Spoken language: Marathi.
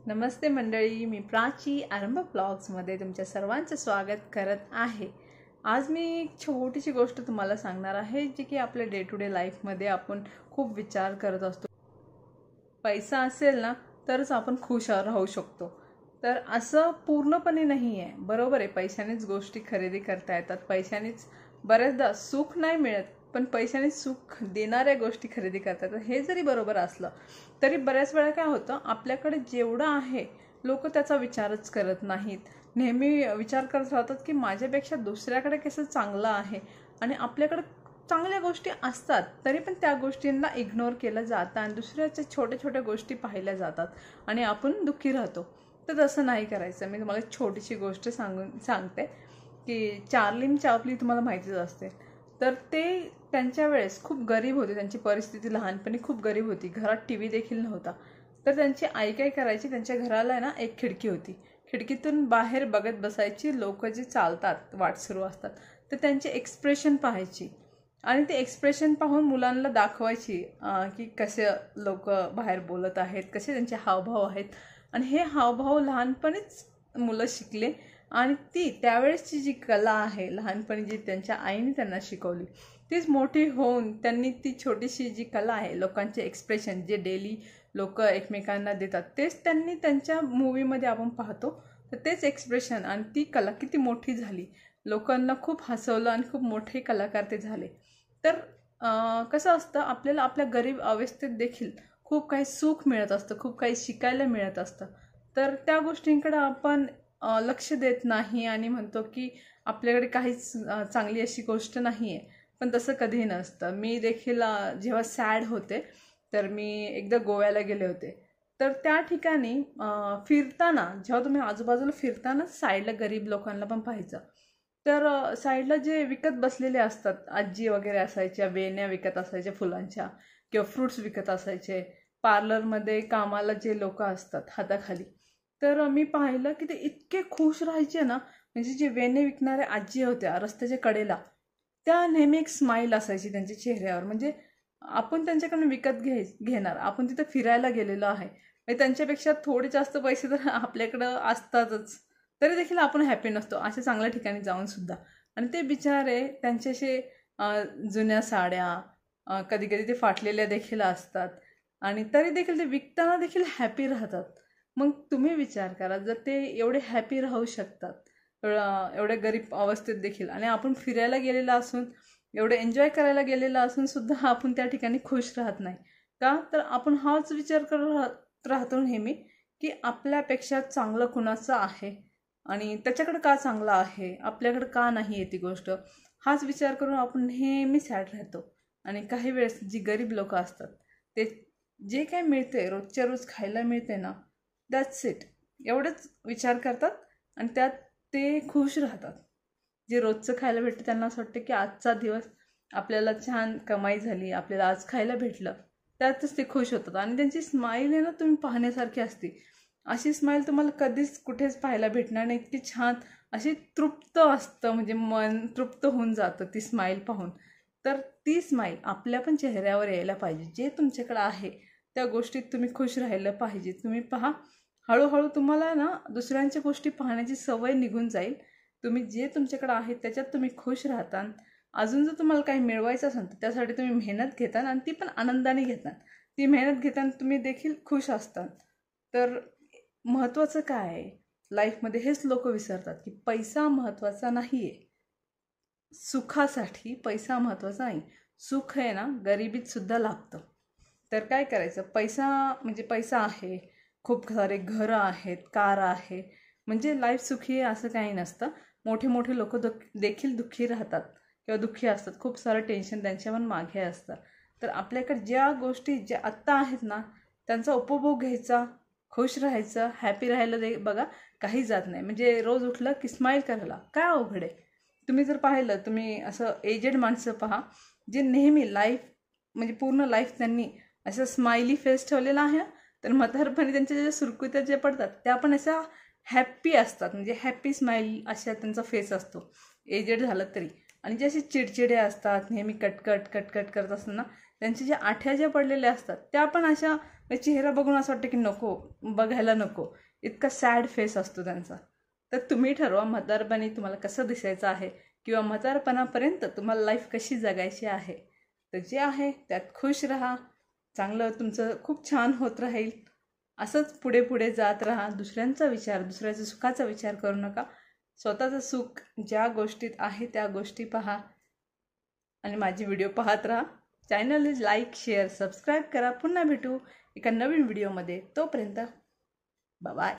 नमस्ते मंडळी, मी प्राची आरंभ ब्लॉग्समध्ये तुमच्या सर्वांचं स्वागत करत आहे। आज मी एक छोटीशी गोष्ट तुम्हाला सांगणार आहे, जी की आपल्या डे टू डे लाईफमध्ये आपण खूप विचार करत असतो। पैसा असेल ना तरच आपण खुश राहू शकतो, तर असं पूर्णपणे नाही आहे। बरोबर आहे, पैशानेच गोष्टी खरेदी करता येतात, पैशानेच बरेचदा सुख नाही मिळत, पण पैशाने सुख देणाऱ्या गोष्टी खरेदी करता येतात। हे जरी बरोबर असलं तरी बऱ्याच वेळा काय होतं, आपल्याकडे जेवढं आहे लोक त्याचा विचारच करत नाहीत। नेहमी विचार करत राहतात की माझ्यापेक्षा दुसऱ्याकडे कसं चांगलं आहे, आणि आपल्याकडे चांगल्या गोष्टी असतात तरी पण त्या गोष्टींना इग्नोर केलं जातं आणि दुसऱ्याच्या छोट्या छोट्या गोष्टी पाहिल्या जातात आणि आपण दुःखी राहतो। तर तसं नाही करायचं। मी तुम्हाला एक छोटीशी गोष्ट सांगते की चार्ली चॅप्लिन तुम्हाला माहितीच असते। तर ते त्यांच्या वेळेस खूप गरीब होते, त्यांची परिस्थिती लहानपणी खूप गरीब होती, घरात टीव्ही देखील नव्हता। तर त्यांची आई काय करायची, त्यांच्या घराला ना एक खिडकी होती, खिडकीतून बाहेर बघत बसायची, लोक जे चालतात वाट सुरू असतात तर त्यांचे एक्सप्रेशन पाहायची आणि ते एक्सप्रेशन पाहून मुलांना दाखवायची की कसे लोक बाहेर बोलत आहेत, कसे त्यांचे हावभाव आहेत। आणि हे हावभाव लहानपणीच मुलं शिकले आणि ती त्यावेळेसची जी कला आहे लहानपणी जी त्यांच्या आईने त्यांना शिकवली, तीच मोठी होऊन त्यांनी ती छोटीशी जी कला आहे, लोकांचे एक्सप्रेशन जे डेली लोक एकमेकांना देतात, तेच त्यांनी त्यांच्या मूवीमध्ये आपण पाहतो। तर तेच एक्सप्रेशन आणि ती कला किती मोठी झाली, लोकांना खूप हसवलं आणि खूप मोठे कलाकार ते झाले। तर कसं असतं, आपल्याला आपल्या गरीब अवस्थेत देखील खूप काही सुख मिळत असतं, खूप काही शिकायला मिळत असतं। तर त्या गोष्टींकडे आपण लक्ष देत नाही आणि म्हणतो की आपल्याकडे काहीच चांगली अशी गोष्ट नाही आहे, पण तसं कधीही नसतं। मी देखील जेव्हा सॅड होते तर मी एकदा गोव्याला गेले होते। तर त्या ठिकाणी फिरताना जेव्हा तुम्ही आजूबाजूला फिरताना साईडला गरीब लोकांना पण पाहायचं, तर साईडला जे विकत बसलेले असतात, आजी वगैरे असायच्या, वेण्या विकत असायच्या फुलांच्या किंवा फ्रुट्स विकत असायचे, पार्लरमध्ये कामाला जे लोक असतात हाताखाली, तर मी पाहिलं की ते इतके खुश राहायचे ना। म्हणजे जे वेण्या विकणाऱ्या आजी होत्या रस्त्याच्या कडेला, त्या नेहमी एक स्माईल असायची त्यांच्या चेहऱ्यावर। म्हणजे आपण त्यांच्याकडून विकत घेणार, आपण तिथे फिरायला गेलेलो आहे, म्हणजे त्यांच्यापेक्षा थोडे जास्त पैसे तर आपल्याकडं असतातच, तरी देखील आपण हॅपी नसतो अशा चांगल्या ठिकाणी जाऊन सुद्धा। आणि ते बिचारे त्यांच्याशी जुन्या साड्या, कधी कधी ते फाटलेल्या देखील असतात, आणि तरी देखील ते विकताना देखील हॅपी राहतात। मग तुम्ही विचार करा, जर ते एवढे हॅपी राहू शकतात एवढ्या गरीब अवस्थेत देखील, आणि आपण फिरायला गेलेला असून, एवढे एन्जॉय करायला गेलेला असून सुद्धा आपण त्या ठिकाणी खुश राहत नाही का? तर आपण हाच विचार करत राहतो नेहमी की आपल्यापेक्षा चांगलं कुणाचं आहे आणि त्याच्याकडे का चांगलं आहे, आपल्याकडे का नाही आहे ती गोष्ट, हाच विचार करून आपण नेहमी सॅड राहतो। आणि काही वेळेस जी गरीब लोक असतात ते जे काही मिळते रोजच्या रोज खायला मिळते ना, दॅट्स इट, एवढंच विचार करतात आणि त्यात ते खुश राहतात। जे रोजचं खायला भेटतं त्यांना असं वाटतं की आजचा दिवस आपल्याला छान कमाई झाली, आपल्याला आज खायला भेटलं, त्यातच ते खुश होतात। आणि त्यांची स्माईल आहे ना, तुम्ही पाहण्यासारखी असते। अशी स्माईल तुम्हाला कधीच कुठेच पाहायला भेटणार नाही, इतकी छान अशी तृप्त असतं, म्हणजे मन तृप्त होऊन जातं ती स्माईल पाहून। तर ती स्माईल आपल्या पण चेहऱ्यावर यायला पाहिजे। जे तुमच्याकडे आहे त्या गोष्टीत तुम्ही खुश राहिलं पाहिजे। तुम्ही पहा, हळूहळू तुम्हाला ना दुसऱ्यांच्या गोष्टी पाहण्याची सवय निघून जाईल। तुम्ही जे तुमच्याकडे आहे त्याच्यात तुम्ही खुश राहता। अजून जर तुम्हाला काही मिळवायचं असेल तर त्यासाठी तुम्ही मेहनत घेता आणि ती पण आनंदाने घेता, ती मेहनत घेताना तुम्ही देखील खुश असतात। तर महत्त्वाचं काय आहे लाईफमध्ये, हेच लोक विसरतात की पैसा महत्त्वाचा नाही आहे, सुखासाठी पैसा महत्त्वाचा नाही। सुख आहे ना गरिबीत सुद्धा लागतं। तर काय करायचं, पैसा म्हणजे पैसा आहे, खूप सारे घरं आहेत, कार आहे, म्हणजे लाईफ सुखी आहे असं काही नसतं। मोठे मोठे लोक देखील दुःखी राहतात किंवा दुःखी असतात, खूप सारं टेन्शन त्यांच्या पण मागे असतं। तर आपल्याकडे ज्या गोष्टी ज्या आत्ता आहेत ना त्यांचा उपभोग घ्यायचा, खुश राहायचं, हॅपी राहायला बघा, काही जात नाही। म्हणजे रोज उठलं की स्माईल करायला काय अवघड आहे? तुम्ही जर पाहिलं, तुम्ही असं एजेड माणसं पहा, जे नेहमी लाईफ म्हणजे पूर्ण लाईफ त्यांनी असं स्माइली फेस ठेवलेला आहे, तर म्हातारपणी त्यांच्या ज्या सुरकुत्या ज्या पडतात त्या पण अशा हॅप्पी असतात, म्हणजे हॅप्पी स्माइल अशा त्यांचा फेस असतो एजेड झालं तरी। आणि जे असे चिडचिडे असतात, नेहमी कटकट कटकट करत असताना त्यांच्या ज्या आठ्या ज्या पडलेल्या असतात त्या पण अशा चेहरा बघून असं वाटतं की नको, बघायला नको, इतका सॅड फेस असतो त्यांचा. तर तुम्ही ठरवा म्हातारपणी तुम्हाला कसं दिसायचं आहे किंवा म्हातारपणापर्यंत तुम्हाला लाईफ कशी जगायची आहे. तर जे आहे त्यात खुश राहा, चांगलं तुमचं खूप छान होत राहील. असंच पुढे पुढे जात राहा. दुसऱ्यांचा विचार, दुसऱ्याच्या सुखाचा विचार करू नका. स्वतःचं सुख ज्या गोष्टीत आहे त्या गोष्टी पहा आणि माझी व्हिडिओ पाहत राहा. चॅनल लाईक, शेअर, सबस्क्राईब करा. पुन्हा भेटू एका नवीन व्हिडिओमध्ये. तोपर्यंत बाय.